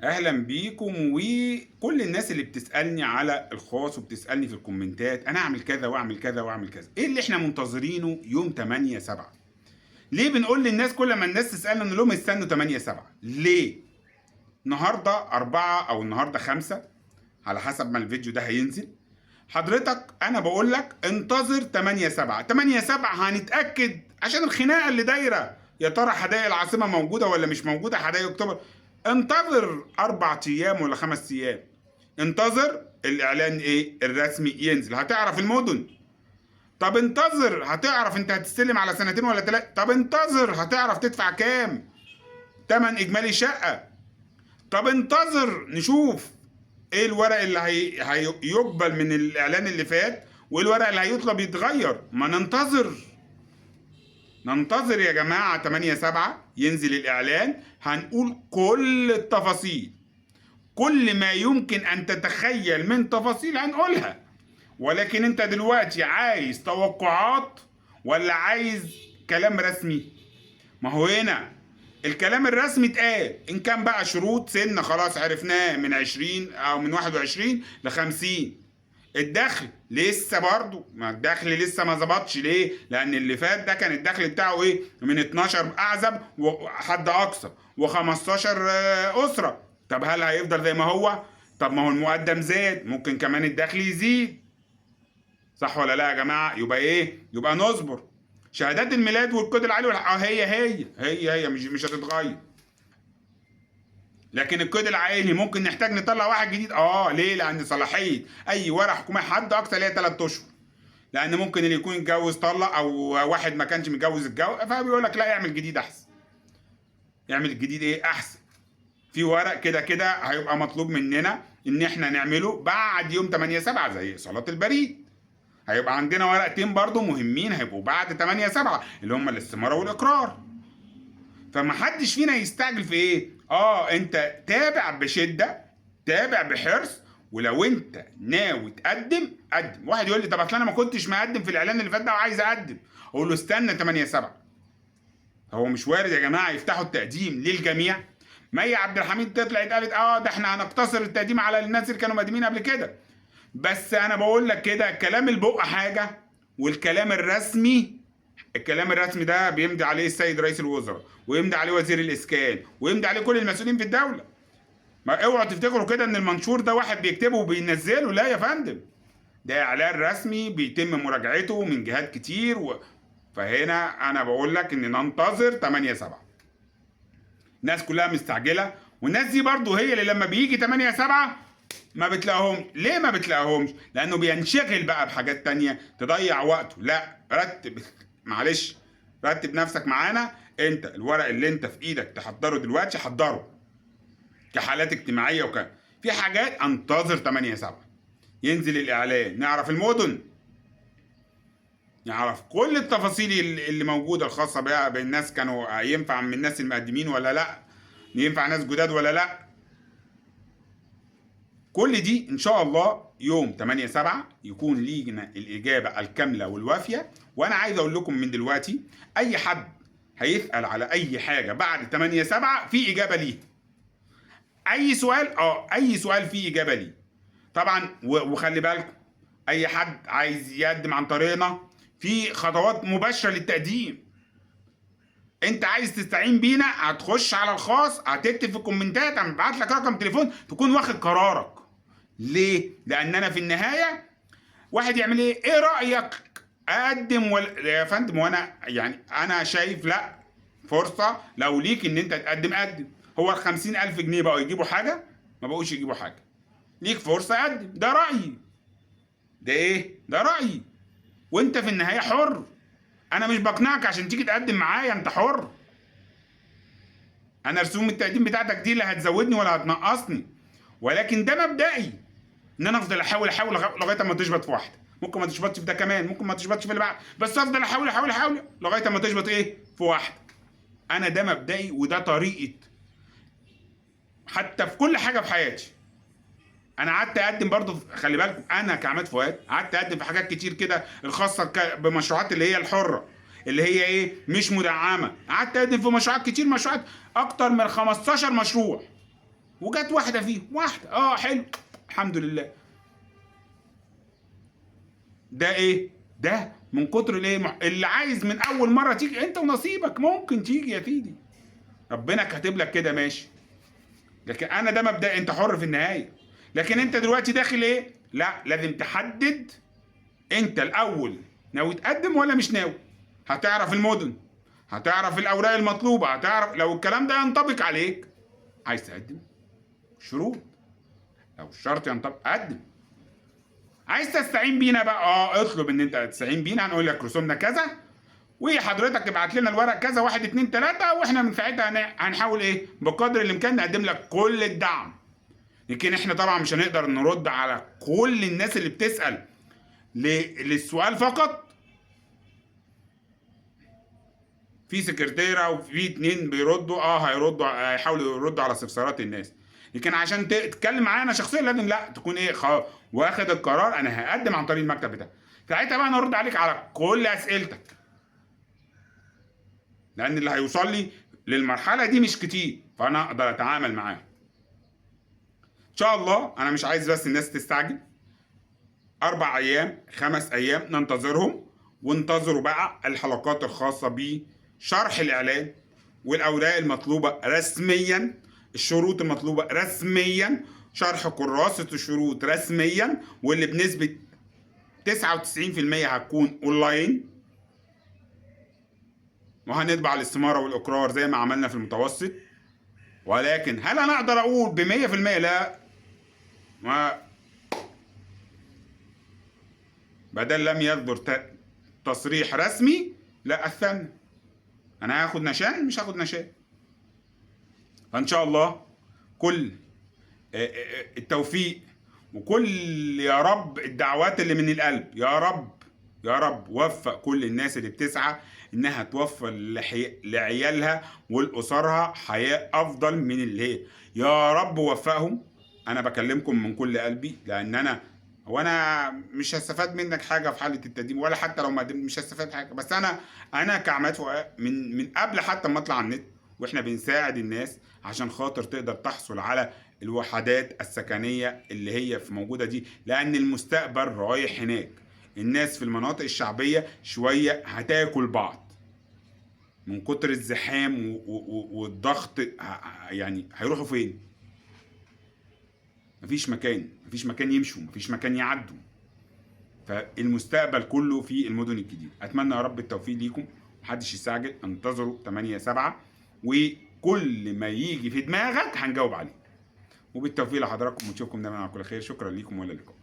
اهلا بيكم وكل الناس اللي بتسالني على الخاص وبتسالني في الكومنتات، انا اعمل كذا واعمل كذا واعمل كذا. ايه اللي احنا منتظرينه يوم 8/7؟ ليه بنقول للناس كل ما الناس تسالنا نقول لهم استنوا 8/7؟ ليه؟ النهارده 4 او النهارده 5 على حسب ما الفيديو ده هينزل. حضرتك انا بقول لك انتظر 8/7. 8/7 هنتاكد عشان الخناقه اللي دايره، يا ترى حدائق العاصمه موجوده ولا مش موجوده، حدائق اكتوبر. انتظر 4 ايام ولا 5 ايام. انتظر الاعلان ايه الرسمي ينزل، هتعرف المدن. طب انتظر هتعرف انت هتستلم على سنتين ولا 3. طب انتظر هتعرف تدفع كام تمن اجمالي شقه. طب انتظر نشوف ايه الورق اللي هيقبل من الاعلان اللي فات، وايه الورق اللي هيطلب يتغير. ما ننتظر يا جماعة. 8/7 ينزل الاعلان، هنقول كل التفاصيل، كل ما يمكن ان تتخيل من تفاصيل هنقولها. ولكن انت دلوقتي عايز توقعات ولا عايز كلام رسمي؟ ما هو هنا الكلام الرسمي اتقال، ان كان بقى شروط سن خلاص عرفناه من 20 او من 21 ل50. الدخل لسه برضو، ما الدخل لسه ما ظبطش. ليه؟ لان اللي فات ده كان الدخل بتاعه ايه؟ من 12 اعزب وحد اقصى و15 اسره. طب هل هيفضل زي ما هو؟ طب ما هو المقدم زاد، ممكن كمان الدخل يزيد. صح ولا لا يا جماعه؟ يبقى ايه؟ يبقى نصبر. شهادات الميلاد والكود العالي هي مش هتتغير. لكن الكود العائلي ممكن نحتاج نطلع واحد جديد. ليه؟ لان صلاحيه اي ورقه حكوميه حد اقصى ليها 3 اشهر. لان ممكن اللي يكون اتجوز طلق، او واحد ما كانش متجوز اتجوز، فبيقول لك لا اعمل جديد احسن. يعمل جديد ايه احسن؟ في ورق كده كده هيبقى مطلوب مننا ان احنا نعمله بعد يوم 8/7 زي صلاه البريد. هيبقى عندنا ورقتين برضو مهمين هيبقوا بعد 8/7 اللي هم الاستماره والاقرار. فمحدش فينا يستعجل في ايه. انت تابع بشده، تابع بحرص. ولو انت ناوي تقدم قدم. واحد يقول لي طب اصل انا ما كنتش مقدم في الاعلان اللي فات ده وعايز اقدم، اقول له استنى 8/7. هو مش وارد يا جماعه يفتحوا التقديم للجميع؟ مي عبد الحميد طلعت قالت ده احنا هنقتصر التقديم على الناس اللي كانوا مقدمين قبل كده. بس انا بقول لك كده، كلام البق حاجه والكلام الرسمي، الكلام الرسمي ده بيمضي عليه السيد رئيس الوزراء، ويمضي عليه وزير الاسكان، ويمضي عليه كل المسؤولين في الدوله. ما اوعوا تفتكروا كده ان المنشور ده واحد بيكتبه وبينزله. لا يا فندم، ده اعلان رسمي بيتم مراجعته من جهات كتير فهنا انا بقول لك ان ننتظر 8/7. الناس كلها مستعجله، والناس دي برضو هي اللي لما بيجي 8/7 ما بتلاقيهمش. ليه ما بتلاقيهمش؟ لانه بينشغل بقى بحاجات تانية تضيع وقته. لا رتب معلش، رتب نفسك معانا. انت الورق اللي انت في ايدك تحضره دلوقتي حضره، كحالات اجتماعيه في حاجات. انتظر 8/7 ينزل الاعلان، نعرف المدن، نعرف كل التفاصيل اللي موجوده الخاصه بقى بالناس، كانوا ينفع من الناس المقدمين ولا لا، ينفع ناس جداد ولا لا. كل دي ان شاء الله يوم 8/7 يكون لينا الاجابه الكامله والوافيه. وانا عايز اقول لكم من دلوقتي، اي حد هيسال على اي حاجه بعد 8/7 في اجابه ليه. اي سؤال اي سؤال فيه اجابه ليه طبعا. وخلي بالكم، اي حد عايز يقدم عن طريقنا في خطوات مباشره للتقديم. انت عايز تستعين بينا، هتخش على الخاص، هتكتب في الكومنتات، هنبعت لك رقم تليفون تكون واخد قرارك. ليه؟ لان انا في النهايه واحد يعمل ايه رايك اقدم يا فندم، وانا يعني انا شايف لا، فرصه لو ليك ان انت تقدم قدم. هو ال50,000 جنيه بقوا يجيبوا حاجه؟ ما بقوش يجيبوا حاجه. ليك فرصه قدم، ده رايي. ده ايه؟ ده رايي، وانت في النهايه حر. انا مش بقنعك عشان تيجي تقدم معايا، انت حر. انا رسوم التقديم بتاعتك دي لا هتزودني ولا هتنقصني، ولكن ده مبدئي ان انا افضل احاول لغايه ما تشبط في واحده. ممكن ما تشبطش في ده كمان، ممكن ما تشبطش في اللي بعد، بس افضل احاول لغايه ما تشبط في واحده. انا ده مبدئي وده طريقه، حتى في كل حاجه في حياتي. انا قعدت اقدم برضو، خلي بالكم انا كعماد فؤاد قعدت اقدم في حاجات كتير كده الخاصه بمشروعات اللي هي الحره، اللي هي ايه مش مدعمه. قعدت اقدم في مشروعات كتير، مشروعات اكتر من 15 مشروع. وجت واحده فيهم، واحده حلو، الحمد لله. ده ايه؟ ده من كتر الايه اللي عايز من اول مره تيجي، انت ونصيبك ممكن تيجي يا سيدي، ربنا كاتب لك كده ماشي. لكن انا ده مبدأ، انت حر في النهايه. لكن انت دلوقتي داخل ايه؟ لا، لازم تحدد انت الاول ناوي تقدم ولا مش ناوي. هتعرف المدن، هتعرف الاوراق المطلوبه، هتعرف لو الكلام ده ينطبق عليك عايز تقدم شروط. لو الشرط ينطبق قدم. عايز تستعين بينا بقى اطلب ان انت تستعين بينا، هنقول لك رسومنا كذا وحضرتك ابعت لنا الورق كذا 1 2 3، واحنا من ساعتها هنحاول ايه بقدر الامكان نقدم لك كل الدعم. لكن احنا طبعا مش هنقدر نرد على كل الناس اللي بتسأل للسؤال فقط. في سكرتيرة وفي 2 بيردوا هيردوا، هيحاولوا يردوا على استفسارات الناس. لكن عشان تتكلم معايا انا شخصيا لازم لا تكون ايه واخد القرار انا هقدم عن طريق المكتب بتاعي. ساعتها بقى انا ارد عليك على كل اسئلتك، لان اللي هيوصل لي للمرحله دي مش كتير، فانا اقدر اتعامل معاه. ان شاء الله انا مش عايز بس الناس تستعجل. 4 ايام 5 ايام ننتظرهم، وانتظروا بقى الحلقات الخاصه بشرح الاعلان والاوراق المطلوبه رسميا، الشروط المطلوبه رسميا، شرح كراسه الشروط رسميا، واللي بنسبه 99% هتكون اونلاين. وهنطبع الاستماره والاقرار زي ما عملنا في المتوسط. ولكن هل انا اقدر اقول ب 100%؟ لا، ما بدل لم يصدر تصريح رسمي لا استنى، انا هاخد نشان مش هاخد نشان. فان شاء الله كل التوفيق، وكل يا رب الدعوات اللي من القلب، يا رب يا رب وفق كل الناس اللي بتسعى انها توفر لعيالها ولأسرها حياة افضل من اللي هي. يا رب وفقهم. انا بكلمكم من كل قلبي، لان وانا مش هستفاد منك حاجه في حاله التقديم، ولا حتى لو ما قدمت مش هستفاد حاجه. بس انا كعماد فؤاد من قبل حتى ما اطلع على النت واحنا بنساعد الناس عشان خاطر تقدر تحصل على الوحدات السكنيه اللي هي في موجوده دي، لان المستقبل رايح هناك. الناس في المناطق الشعبيه شويه هتاكل بعض من كتر الزحام والضغط، يعني هيروحوا فين؟ مفيش مكان يمشوا، مفيش مكان يعدوا. فالمستقبل كله في المدن الجديدة. اتمنى يا رب التوفيق ليكم، محدش يستعجل، انتظروا 8/7 وكل ما يجي في دماغك هنجاوب عليه. وبالتوفيق لحضراتكم ونشوفكم دايما على كل خير. شكرا ليكم ولا لكم.